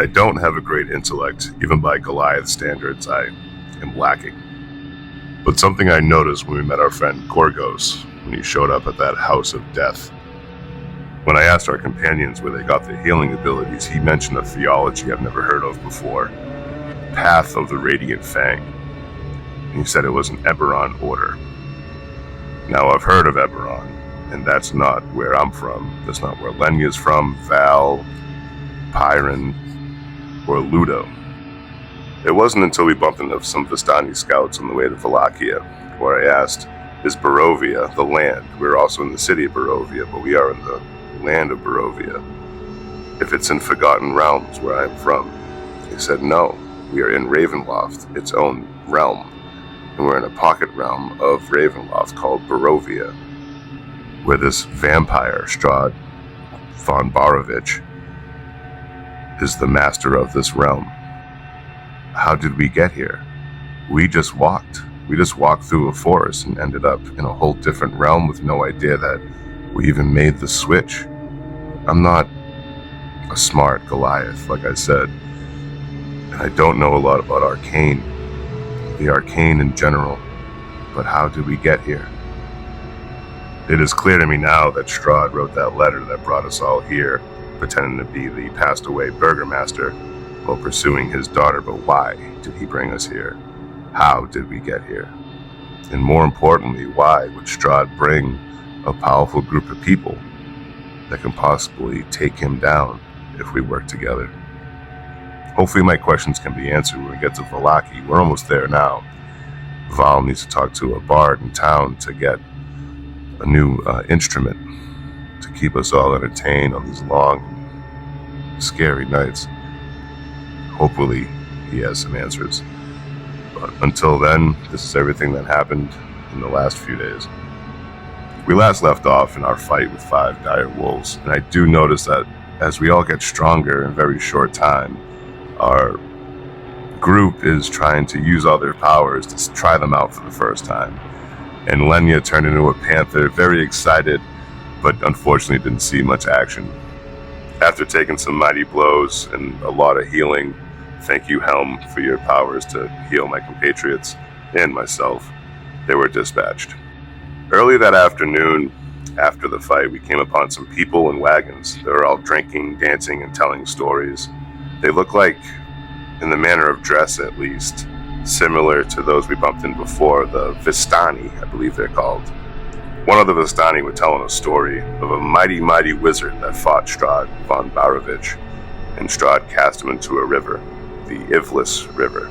I don't have a great intellect, even by Goliath standards. I am lacking. But something I noticed when we met our friend Gorgos, when he showed up at that house of death. When I asked our companions where they got the healing abilities, he mentioned a theology I've never heard of before, Path of the Radiant Fang. He said it was an Eberron order. Now, I've heard of Eberron, and that's not where I'm from. That's not where Lenya's from, Val, Pyron, or Ludo. It wasn't until we bumped into some Vistani scouts on the way to Wallachia, where I asked, is Barovia the land? We're also in the city of Barovia, but we are in the land of Barovia. If it's in Forgotten Realms, where I'm from. He said, no, we are in Ravenloft, its own realm. And we're in a pocket realm of Ravenloft called Barovia, where this vampire, Strahd von Barovich, is the master of this realm. How did we get here? We just walked. We just walked through a forest and ended up in a whole different realm with no idea that we even made the switch. I'm not a smart Goliath, like I said, and I don't know a lot about arcane, the arcane in general, but how did we get here? It is clear to me now that Strahd wrote that letter that brought us all here, pretending to be the passed away burgomaster while pursuing his daughter, but why did he bring us here? How did we get here? And more importantly, why would Strahd bring a powerful group of people that can possibly take him down if we work together? Hopefully my questions can be answered when we get to Vallaki. We're almost there now. Val needs to talk to a bard in town to get a new instrument to keep us all entertained on these long, scary nights. Hopefully he has some answers. But until then, this is everything that happened in the last few days. We last left off in our fight with 5 dire wolves, and I do notice that as we all get stronger in a very short time, our group is trying to use all their powers to try them out for the first time. And Lenya turned into a panther, very excited, but unfortunately didn't see much action. After taking some mighty blows and a lot of healing, thank you, Helm, for your powers to heal my compatriots and myself, they were dispatched. Early that afternoon, after the fight, we came upon some people in wagons. They were all drinking, dancing, and telling stories. They look like, in the manner of dress at least, similar to those we bumped in before, the Vistani, I believe they're called. One of the Vistani were telling a story of a mighty, mighty wizard that fought Strahd von Barovich, and Strahd cast him into a river, the Ivlis River.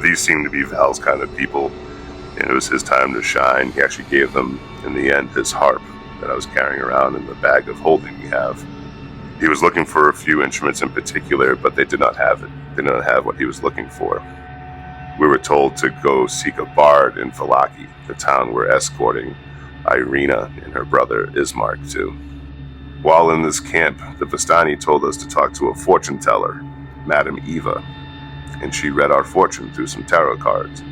These seem to be Val's kind of people, and it was his time to shine. He actually gave them, in the end, his harp that I was carrying around in the bag of holding we have. He was looking for a few instruments in particular, but they did not have it. They did not have what he was looking for. We were told to go seek a bard in Vallaki, the town we're escorting Irina and her brother Ismark to. While in this camp, the Vistani told us to talk to a fortune teller, Madame Eva, and she read our fortune through some tarot cards.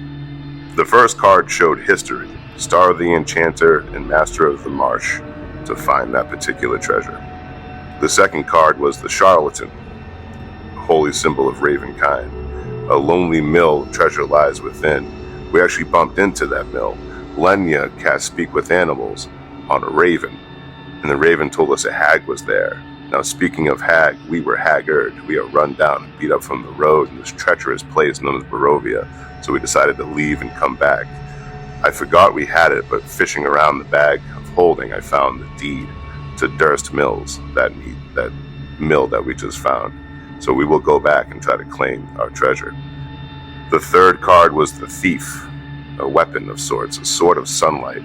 The first card showed history, Star of the Enchanter and Master of the Marsh, to find that particular treasure. The second card was the Charlatan, a holy symbol of Ravenkind. A lonely mill, treasure lies within. We actually bumped into that mill. Lenya cast Speak with Animals on a raven, and the raven told us a hag was there. Now, speaking of hag, we were haggard. We are run down and beat up from the road in this treacherous place known as Barovia, so we decided to leave and come back. I forgot we had it, but fishing around the bag of holding, I found the deed to Durst Mills, that mill that we just found. So we will go back and try to claim our treasure. The third card was the Thief, a weapon of sorts, a sword of sunlight.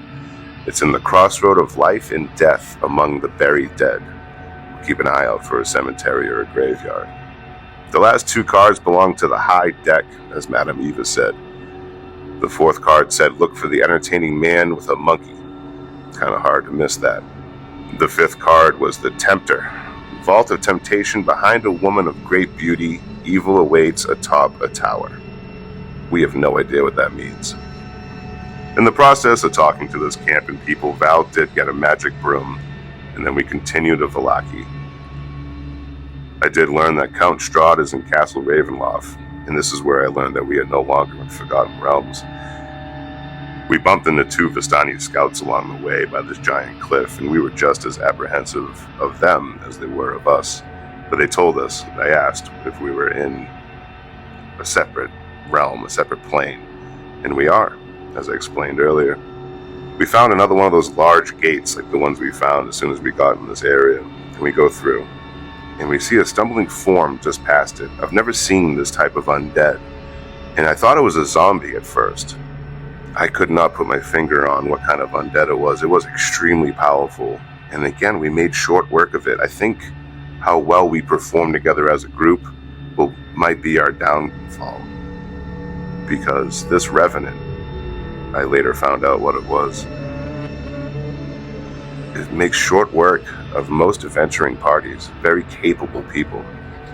It's in the crossroad of life and death among the buried dead. We'll keep an eye out for a cemetery or a graveyard. The last 2 cards belong to the high deck, as Madame Eva said. The 4th card said, look for the entertaining man with a monkey. Kind of hard to miss that. The 5th card was the Tempter. Vault of temptation behind a woman of great beauty, evil awaits atop a tower. We have no idea what that means. In the process of talking to those camping people, Val did get a magic broom, and then we continued to Vallaki. I did learn that Count Strahd is in Castle Ravenloft, and this is where I learned that we are no longer in Forgotten Realms. We bumped into 2 Vistani scouts along the way by this giant cliff, and we were just as apprehensive of them as they were of us. But they told us, I asked, if we were in a separate realm, a separate plane. And we are, as I explained earlier. We found another one of those large gates, like the ones we found as soon as we got in this area, and we go through. And we see a stumbling form just past it. I've never seen this type of undead, and I thought it was a zombie at first. I could not put my finger on what kind of undead it was. It was extremely powerful, and again, we made short work of it. I think how well we performed together as a group might be our downfall, because this Revenant, I later found out what it was. It makes short work of most adventuring parties. Very capable people,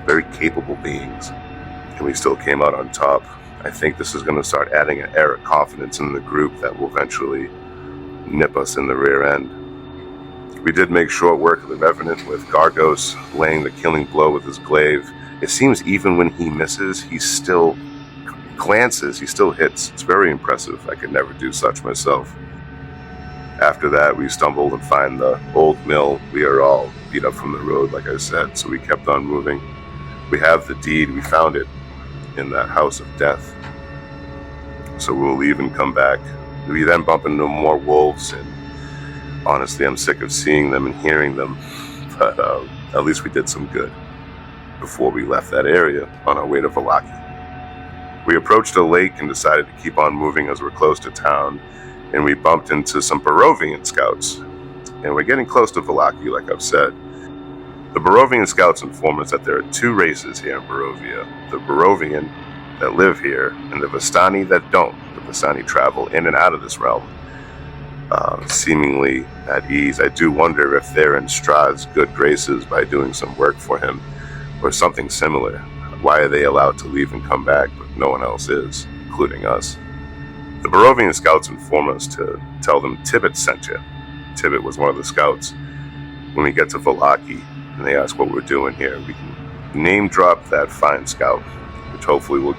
very capable beings, and we still came out on top. I think this is going to start adding an air of confidence in the group that will eventually nip us in the rear end. We did make short work of the Revenant, with Gargos laying the killing blow with his glaive. It seems even when he misses, he still glances, he still hits. It's very impressive. I could never do such myself. After that, we stumbled and find the old mill. We are all beat up from the road, like I said, so we kept on moving. We have the deed. We found it in that house of death. So we'll leave and come back. We then bump into more wolves, and honestly, I'm sick of seeing them and hearing them. But at least we did some good before we left that area on our way to Vallaki. We approached a lake and decided to keep on moving as we're close to town, and we bumped into some Barovian scouts. And we're getting close to Vallaki, like I've said. The Barovian scouts inform us that there are 2 races here in Barovia. The Barovian that live here, and the Vistani that don't. The Vistani travel in and out of this realm, seemingly at ease. I do wonder if they're in Strahd's good graces by doing some work for him, or something similar. Why are they allowed to leave and come back, but no one else is, including us? The Barovian scouts inform us to tell them Tibbet sent you. Tibbet was one of the scouts. When we get to Vallaki, and they ask what we're doing here, we can name drop that fine scout, which hopefully will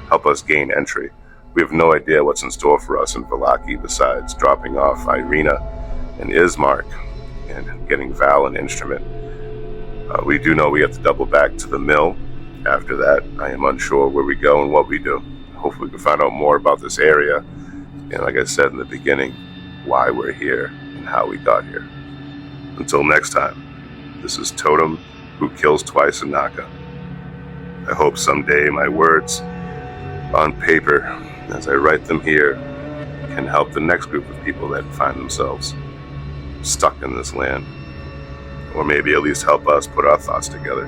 help us gain entry. We have no idea what's in store for us in Vallaki besides dropping off Irina and Ismark and getting Val an instrument. We do know we have to double back to the mill. After that, I am unsure where we go and what we do. Hopefully we can find out more about this area, and like I said in the beginning, why we're here and how we got here. Until next time, this is Totem, who kills twice in Naka. I hope someday my words on paper, as I write them here, can help the next group of people that find themselves stuck in this land. Or maybe at least help us put our thoughts together.